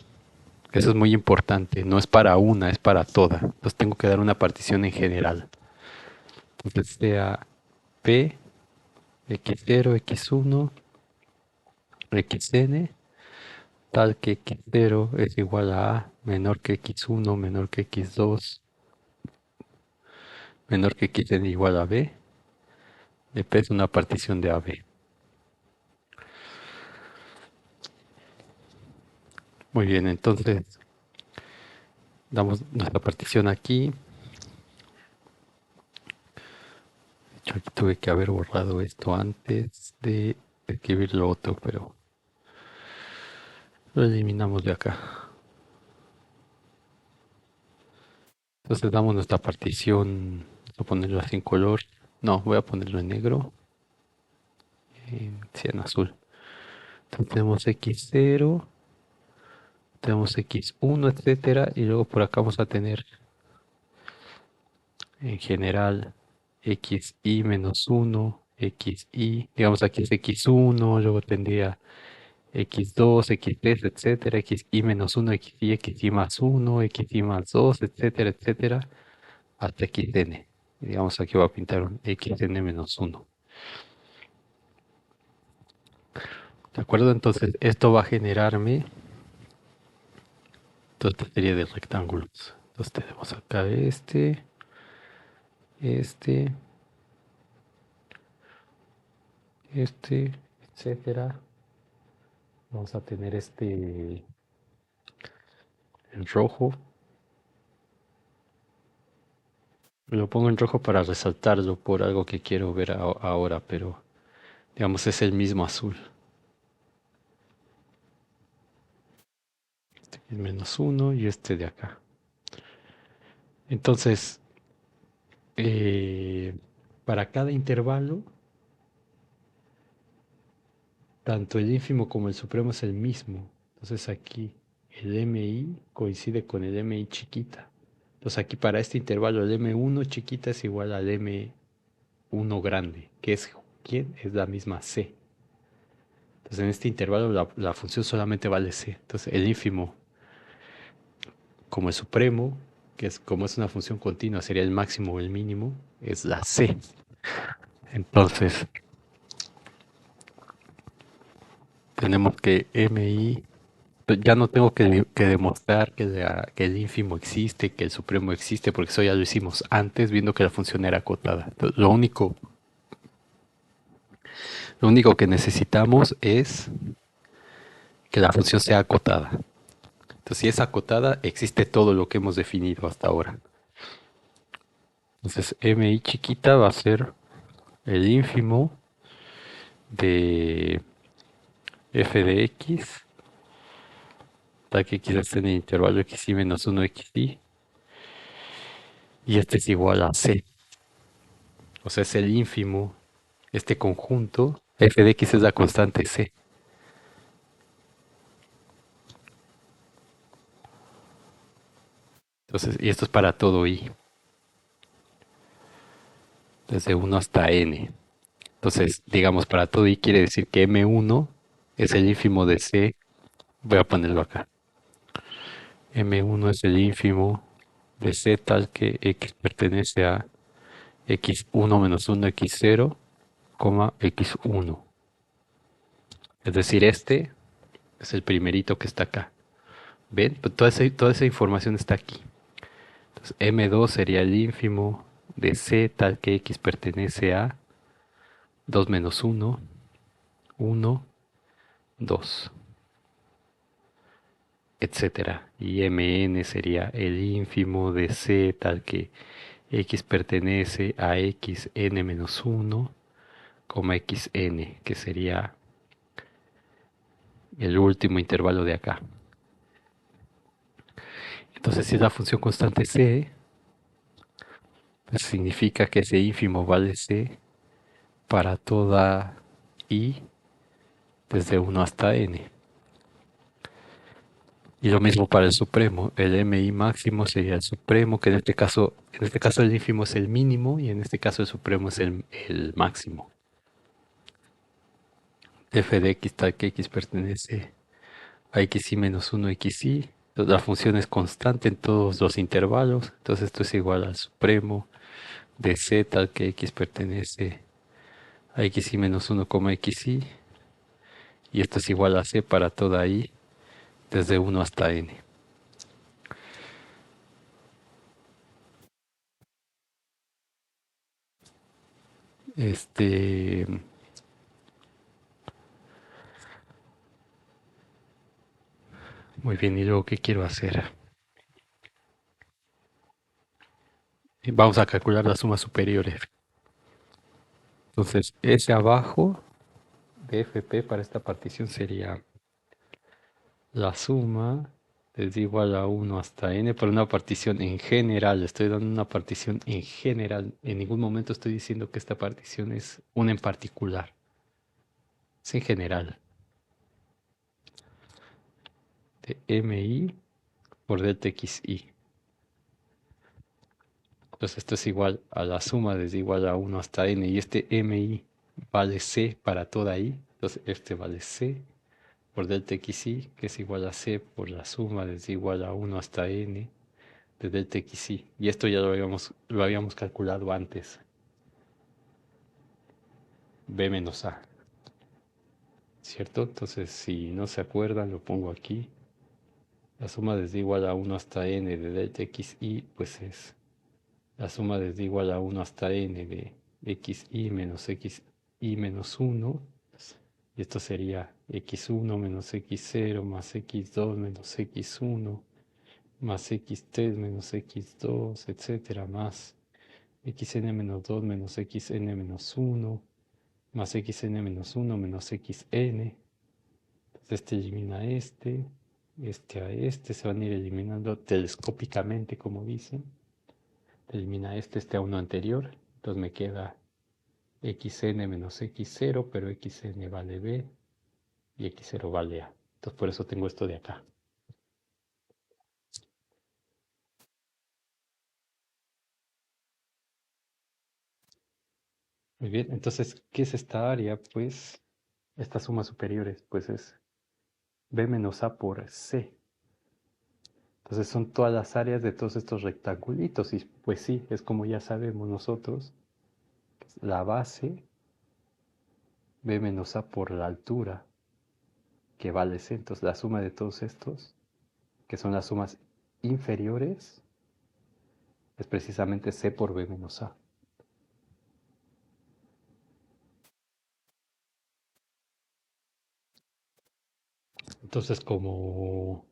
Eso es muy importante. No es para una, es para toda. Entonces tengo que dar una partición en general. Entonces sea P, x0, x1, xn, tal que x0 es igual a menor que x1, menor que x2, menor que xn igual a b. De P es una partición de AB. Muy bien, entonces damos nuestra partición aquí. Yo tuve que haber borrado esto antes de escribir lo otro, pero lo eliminamos de acá. Entonces damos nuestra partición, voy a ponerlo así en color. No, voy a ponerlo en negro, sí, en azul. Entonces tenemos x0, tenemos x1, etcétera, y luego por acá vamos a tener en general xi menos 1, xi, digamos aquí es x1, luego tendría x2, x3, etcétera, xi menos 1, xi más 1, xi más 2, etcétera, etcétera, hasta xn. Y digamos aquí voy a pintar un xn menos 1. ¿De acuerdo? Entonces esto va a generarme toda esta serie de rectángulos. Entonces tenemos acá este, etcétera. Vamos a tener en rojo. Lo pongo en rojo para resaltarlo por algo que quiero ver ahora, pero digamos es el mismo azul. Este es menos uno y este de acá. Entonces, para cada intervalo, tanto el ínfimo como el supremo es el mismo. Entonces aquí el MI coincide con el MI chiquita. Entonces aquí para este intervalo el M1 chiquita es igual al M1 grande, que es ¿quién? Es la misma C. Entonces en este intervalo la función solamente vale C. Entonces el ínfimo como el supremo, que es como es una función continua, sería el máximo o el mínimo, es la C. Entonces tenemos que MI, ya no tengo que demostrar que el ínfimo existe, que el supremo existe, porque eso ya lo hicimos antes viendo que la función era acotada. Entonces, lo único que necesitamos es que la función sea acotada. Entonces, si es acotada, existe todo lo que hemos definido hasta ahora. Entonces, MI chiquita va a ser el ínfimo de f de x, tal que x esté en el intervalo xy menos 1 xy, y este es igual a c. O sea, es el ínfimo, este conjunto, f de x es la constante c. Entonces, y esto es para todo i, desde 1 hasta n. Entonces, digamos, para todo i quiere decir que m1 es el ínfimo de c. Voy a ponerlo acá. M1 es el ínfimo de C tal que X pertenece a X1 menos 1 X0, X1. Es decir, este es el primerito que está acá. ¿Ven? Pues toda esa información está aquí. Entonces, M2 sería el ínfimo de C tal que X pertenece a 2 menos 1, 1, 2, etcétera. Y Mn sería el ínfimo de C tal que X pertenece a Xn menos 1, Xn, que sería el último intervalo de acá. Entonces, si es la función constante C, pues significa que ese ínfimo vale C para toda I desde 1 hasta n. Y lo mismo para el supremo. El MI máximo sería el supremo, que en este caso el ínfimo es el mínimo y en este caso el supremo es el máximo. F de x tal que x pertenece a xy menos 1 xy. Entonces, la función es constante en todos los intervalos. Entonces esto es igual al supremo de c tal que x pertenece a xy menos 1, xy. Y esto es igual a c para toda i desde 1 hasta n. Este, muy bien, ¿y luego qué quiero hacer? Vamos a calcular las sumas superiores. Entonces, S abajo de FP para esta partición sería la suma es igual a 1 hasta n por una partición en general. Estoy dando una partición en general. En ningún momento estoy diciendo que esta partición es una en particular. Es en general. De MI por delta XI. Entonces esto es igual a la suma desde igual a 1 hasta n. Y este MI vale C para toda I. Entonces este vale C por delta XI, que es igual a C por la suma desde igual a 1 hasta n de delta XI. Y esto ya lo habíamos calculado antes. B menos A. ¿Cierto? Entonces si no se acuerdan, lo pongo aquí. La suma desde igual a 1 hasta n de delta XI, pues es la suma desde igual a 1 hasta n de xi menos 1. Y esto sería x1 menos x0 más x2 menos x1 más x3 menos x2, etcétera, más xn menos 2 menos xn menos 1 más xn menos 1 menos xn. Entonces este elimina este a este, se van a ir eliminando telescópicamente, como dicen. Elimina este a uno anterior, entonces me queda xn menos x0, pero xn vale b, y x0 vale a. Entonces por eso tengo esto de acá. Muy bien, entonces, ¿qué es esta área? Pues estas sumas superiores, pues es b menos a por c. Entonces son todas las áreas de todos estos rectangulitos y pues sí, es como ya sabemos nosotros, la base b menos a por la altura que vale c. Entonces la suma de todos estos, que son las sumas inferiores, es precisamente c por b menos a. Entonces como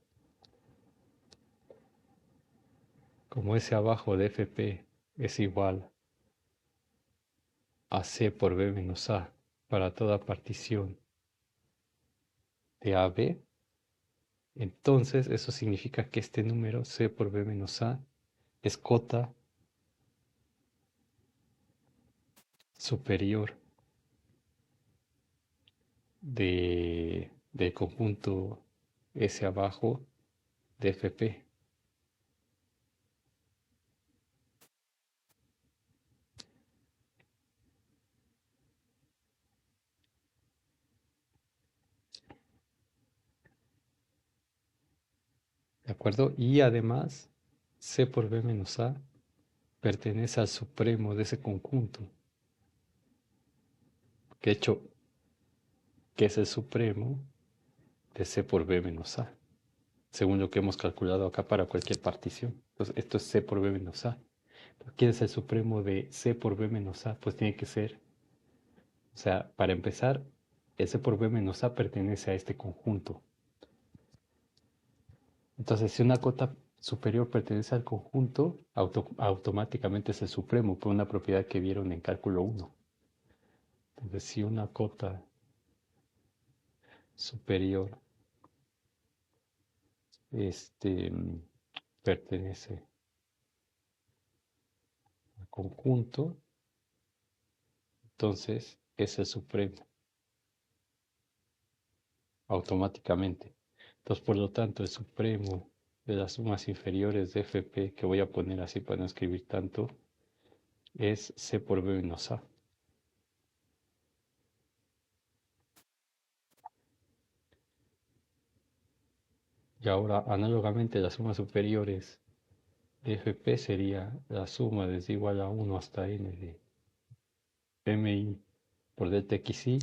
ese abajo de fp es igual a c por b menos a para toda partición de AB, entonces eso significa que este número c por b menos a es cota superior del conjunto S abajo de FP. ¿De acuerdo? Y además, C por B menos A pertenece al supremo de ese conjunto. Que de hecho, que es el supremo de C por B menos A, según lo que hemos calculado acá para cualquier partición. Entonces, esto es C por B menos A. ¿Quién es el supremo de C por B menos A? Pues tiene que ser, o sea, para empezar, el C por B menos A pertenece a este conjunto. Entonces, si una cota superior pertenece al conjunto, automáticamente es el supremo por una propiedad que vieron en cálculo 1. Entonces, si una cota superior este, pertenece al conjunto, entonces es el supremo automáticamente. Entonces, por lo tanto, el supremo de las sumas inferiores de FP, que voy a poner así para no escribir tanto, es C por B menos A. Y ahora, análogamente, las sumas superiores de FP sería la suma desde igual a 1 hasta n de MI por delta XI.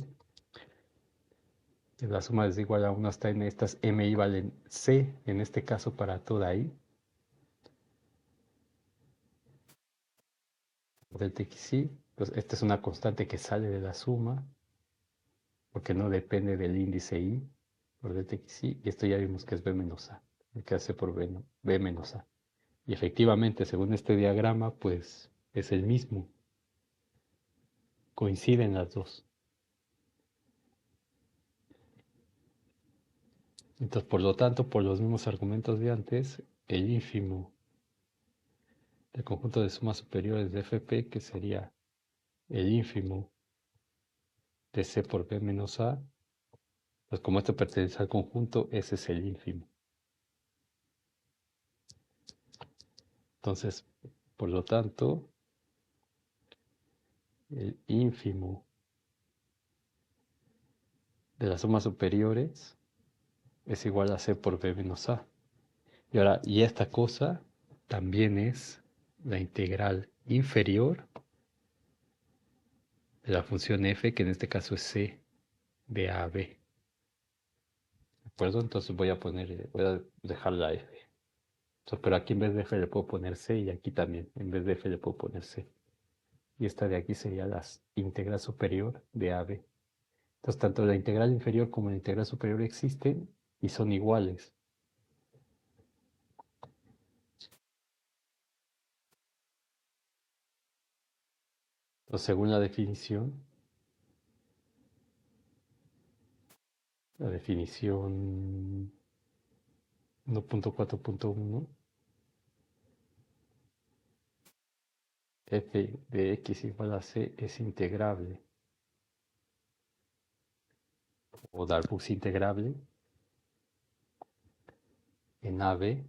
La suma desde igual a 1 hasta n, estas MI valen C, en este caso para toda I, por delta XI. Entonces, esta es una constante que sale de la suma, porque no depende del índice I por delta XI, y esto ya vimos que es B menos A, el que hace por B, ¿no? B menos A. Y efectivamente, según este diagrama, pues es el mismo, coinciden las dos. Entonces, por lo tanto, por los mismos argumentos de antes, el ínfimo del conjunto de sumas superiores de FP, que sería el ínfimo de C por B menos A, pues como esto pertenece al conjunto, ese es el ínfimo. Entonces, por lo tanto, el ínfimo de las sumas superiores es igual a C por B menos A. Y ahora, y esta cosa también es la integral inferior de la función f, que en este caso es c de a a b. ¿De acuerdo? Entonces voy a dejar la f. Entonces, pero aquí en vez de f le puedo poner c y aquí también, en vez de f le puedo poner c. Y esta de aquí sería la integral superior de a a b. Entonces, tanto la integral inferior como la integral superior existen y son iguales. Entonces, según la definición 1.4.1, f de x igual a c es integrable o Darboux integrable en AB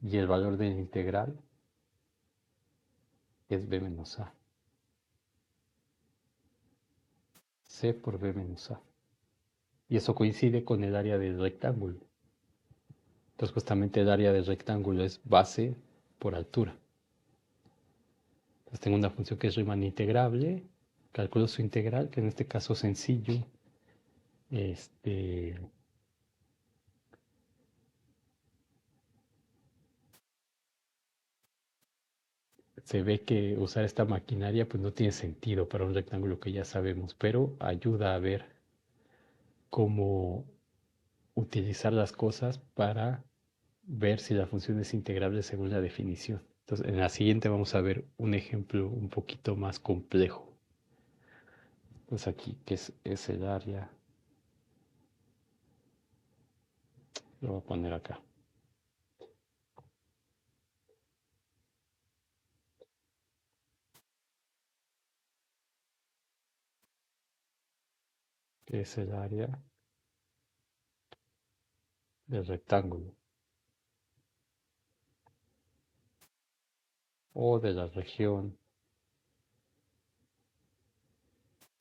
y el valor del integral es B menos A. C por B menos A. Y eso coincide con el área del rectángulo. Entonces justamente el área del rectángulo es base por altura. Entonces tengo una función que es Riemann integrable, calculo su integral, que en este caso es sencillo. Este, se ve que usar esta maquinaria pues no tiene sentido para un rectángulo que ya sabemos, pero ayuda a ver cómo utilizar las cosas para ver si la función es integrable según la definición. Entonces, en la siguiente vamos a ver un ejemplo un poquito más complejo. Pues aquí, que es el área, lo voy a poner acá, que es el área del rectángulo o de la región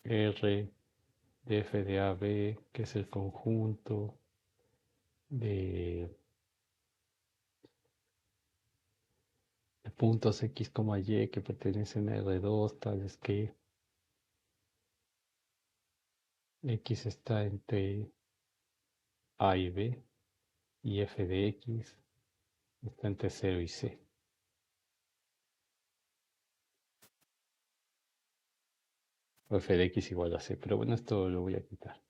R de f de AB, que es el conjunto de puntos X, Y que pertenecen a R2, tales que X está entre A y B y f de X está entre 0 y C. O f de X igual a C, pero bueno, esto lo voy a quitar.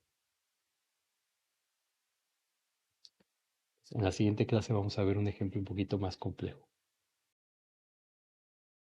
En la siguiente clase vamos a ver un ejemplo un poquito más complejo.